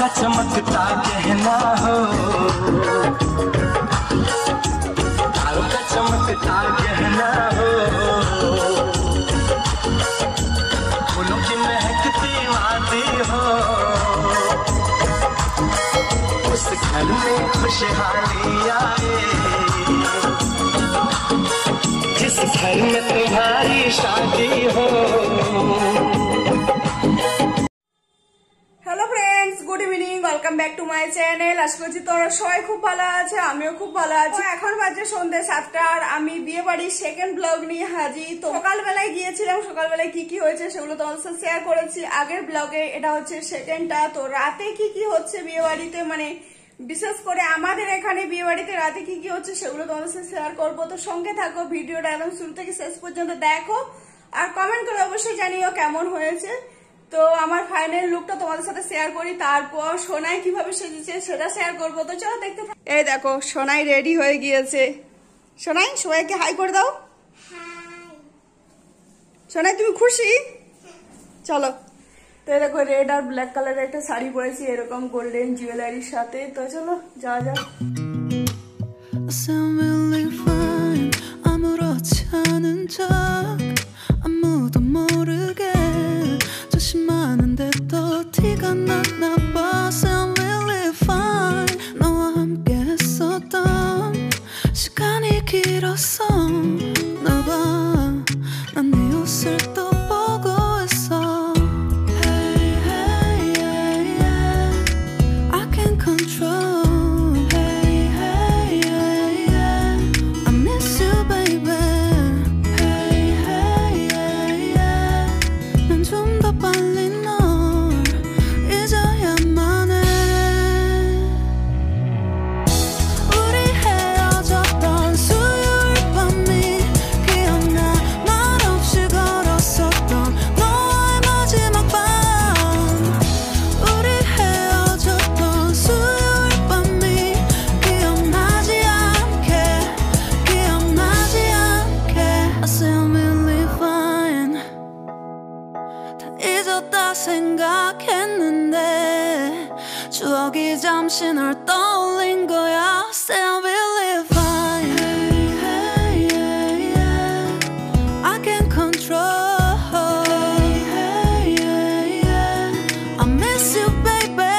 का चमकता गहना हो, तारों का चमकता गहना हो, फूलों की महकती वादी हो, उस घर में खुशहाली आए, जिस घर में तुम्हारी शादी हो। Hello friends, good evening, welcome back to my channel. আশা করছি তোমরা সবাই খুব ভালো আছে, আমিও খুব ভালো আছি। এখন বাজে সন্ধ্যে 7টা আর আমি বিয়ে বাড়ির সেকেন্ড ব্লগ নিয়ে হাজির। তো সকালবেলায় গিয়েছিলাম, সকালবেলায় কি কি হয়েছে সেগুলো তোমাদের সাথে শেয়ার করেছি আগের ব্লগে। এটা হচ্ছে সেকেন্ডটা। তো রাতে কি কি হচ্ছে বিয়ে বাড়িতে, মানে বিশেষ করে আমাদের এখানে বিয়ে বাড়িতে রাতে কি কি হচ্ছে সেগুলো তোমাদের সাথে শেয়ার করবো। তো সঙ্গে থাকো, ভিডিওটা একদম শুরু থেকে শেষ পর্যন্ত দেখো আর কমেন্ট করে অবশ্যই জানিও কেমন হয়েছে। তো আমার ফাইনাল লুকটা তোমাদের সাথে শেয়ার করি, তারপর সোনাই কিভাবে সেজেছে সেটা শেয়ার করবো। তো চলো দেখতে থাকো। এই দেখো সোনাই রেডি হয়ে গিয়েছে। সোনাই সবাইকে হাই করে দাও। সোনাই তুমি খুশি? চলো। তো এই দেখো রেড আর ব্ল্যাক কালারের একটা শাড়ি পরেছি এরকম গোল্ডেন জুয়েলারির সাথে। তো চলো যাওয়া যাক। 아무도 모르게 조심하는데 또 티가 났나 봐. Sound really fine. 너와 함께 했었던 시간이 길었어. 나 봐, 난 네 옷을 또 보고 있어. Hey, hey, yeah, yeah. I can't control. Hey, hey, yeah, yeah. I miss you, baby. 좀 더 빨리 널 잊어야만 해. 우리 헤어졌던 수요일 밤이 기억나. 말없이 걸었었던 너와의 마지막 밤. 우리 헤어졌던 수요일 밤이 기억나지 않게, 기억나지 않게. I sound really fine. 잊었다 생각했는데 추억이 잠시 널 떠올린 거야. Still believe fine. Hey, hey, yeah, yeah. I can't control. Hey, hey, yeah, yeah. I miss you, baby.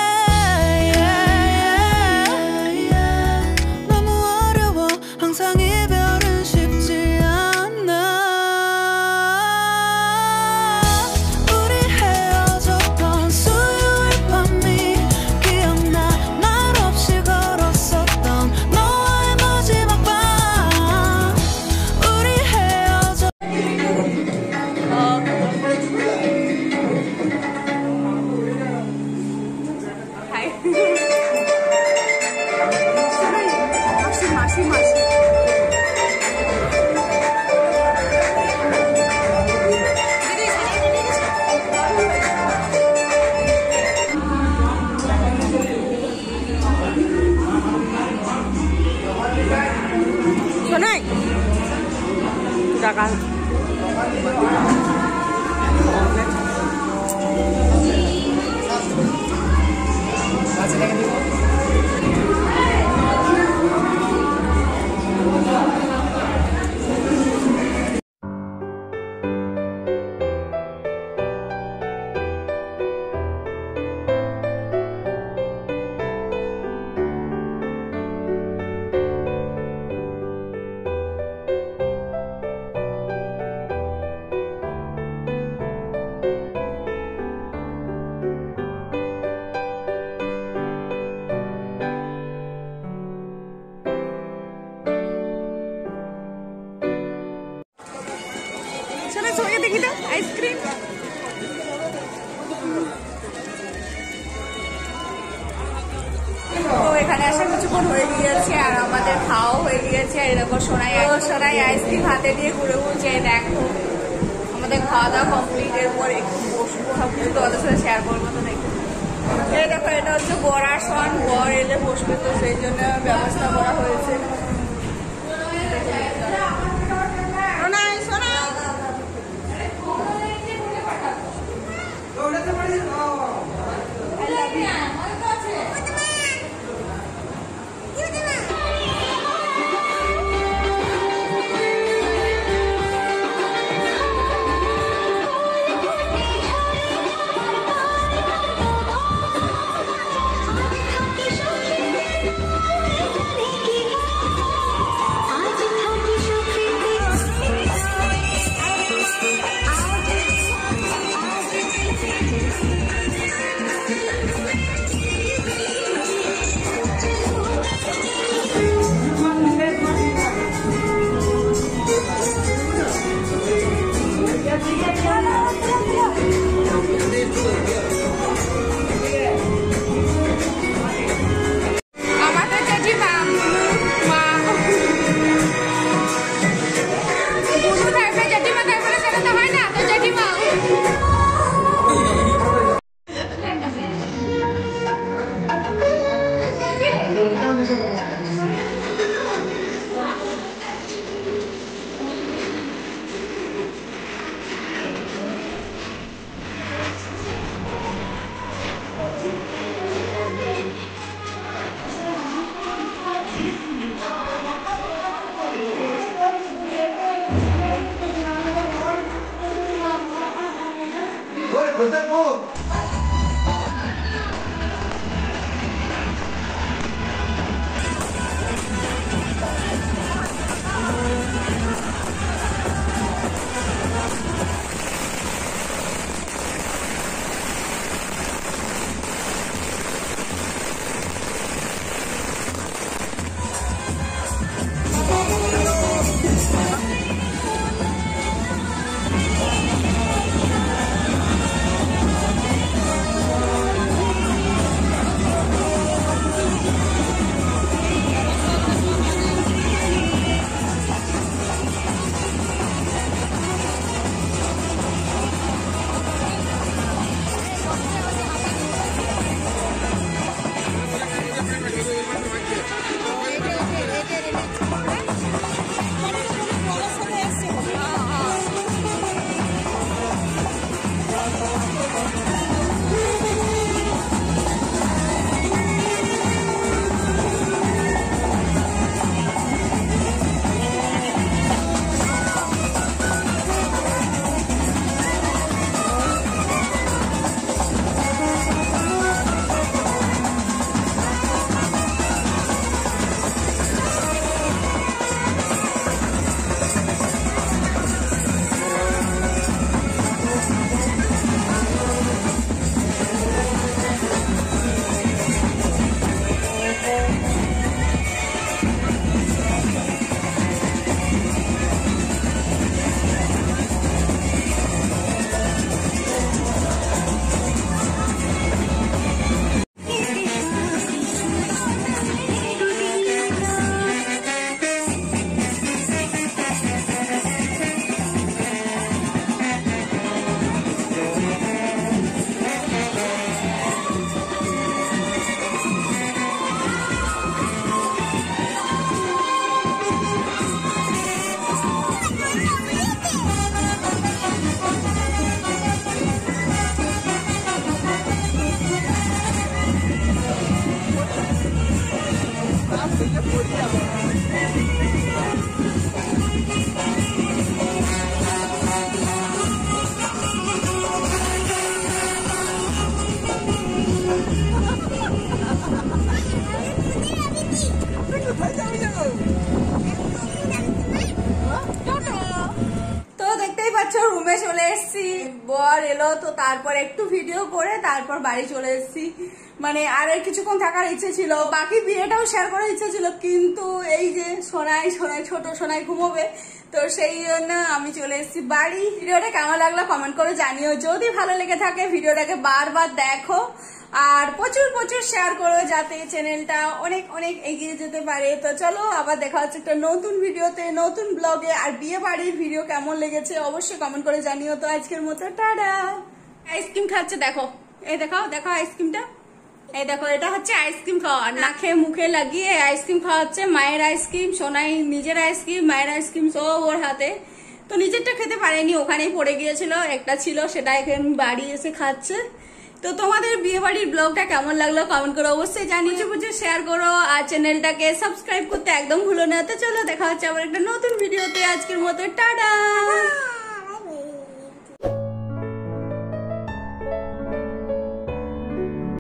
Yeah, yeah, yeah. 너무 어려워 항상 이별은 쉽지 않아. Sonai জায়গা ছবি দেখি তো ice cream. তো এখানে আসা কিছুক্ষণ হয়ে গিয়েছে আর আমাদের খাওয়া হয়ে গিয়েছে। আর দেখো সোনাই আইসক্রিম হাতে দিয়ে ঘুরে ঘুরছে। দেখো আমাদের খাওয়া দাওয়া কমপ্লিট। এরপর একটু বসবো, সবকিছু তোমাদের সাথে শেয়ার করবো। তো দেখো এই দেখো এটা হচ্ছে বর আসন, বর এলে বসবে, তো সেই জন্য ব্যবস্থা করা হয়েছে। I love you. রুমে চলে এসেছি, বর এলো তো তারপর একটু ভিডিও করে তারপর বাড়ি চলে এসেছি। মানে আর কিছুক্ষণ থাকার ইচ্ছে ছিল, বাকি বিয়েটাও শেয়ার করার ইচ্ছে ছিল, কিন্তু এই যে সোনাই ছোট সোনাই ঘুমোবে, তো সেই জন্য আমি চলে এসেছি বাড়ি। ভিডিওটা কেমন লাগলো কমেন্ট করে জানিও, যদি ভালো লেগে থাকে ভিডিওটাকে বারবার দেখো আর প্রচুর শেয়ার করো যাতে চ্যানেলটা অনেক এগিয়ে যেতে পারে। তো চলো আবার দেখা হচ্ছে একটা নতুন ভিডিওতে, নতুন ব্লগে। আর বিয়ে বাড়ির ভিডিও কেমন লেগেছে অবশ্যই কমেন্ট করে জানিও। তো আজকের মতো টাটা। আইসক্রিম খাচ্ছে, দেখো এই দেখো আইসক্রিমটা, এই দেখো এটা হচ্ছে আইসক্রিম খাওয়া, নাকে মুখে লাগিয়ে আইসক্রিম খাওয়া হচ্ছে। মায়ের আইসক্রিম, সোনাই নিজের আইসক্রিম, মায়ের আইসক্রিম সব ওর হাতে। তো নিজেরটা খেতে পারেনি, ওখানেই পড়ে গিয়েছিল, একটা ছিল সেটা এখন বাড়ি এসে খাচ্ছে। তো তোমাদের বিয়ে বাড়ির ব্লগটা কেমন লাগলো কমেন্ট করে অবশ্যই জানিয়ে, প্রচুর শেয়ার করো আর চ্যানেলটাকে সাবস্ক্রাইব করতে একদম ভুলো না। তো চলো দেখা হচ্ছে আবার একটা নতুন ভিডিওতে, আজকের মতো টাটা।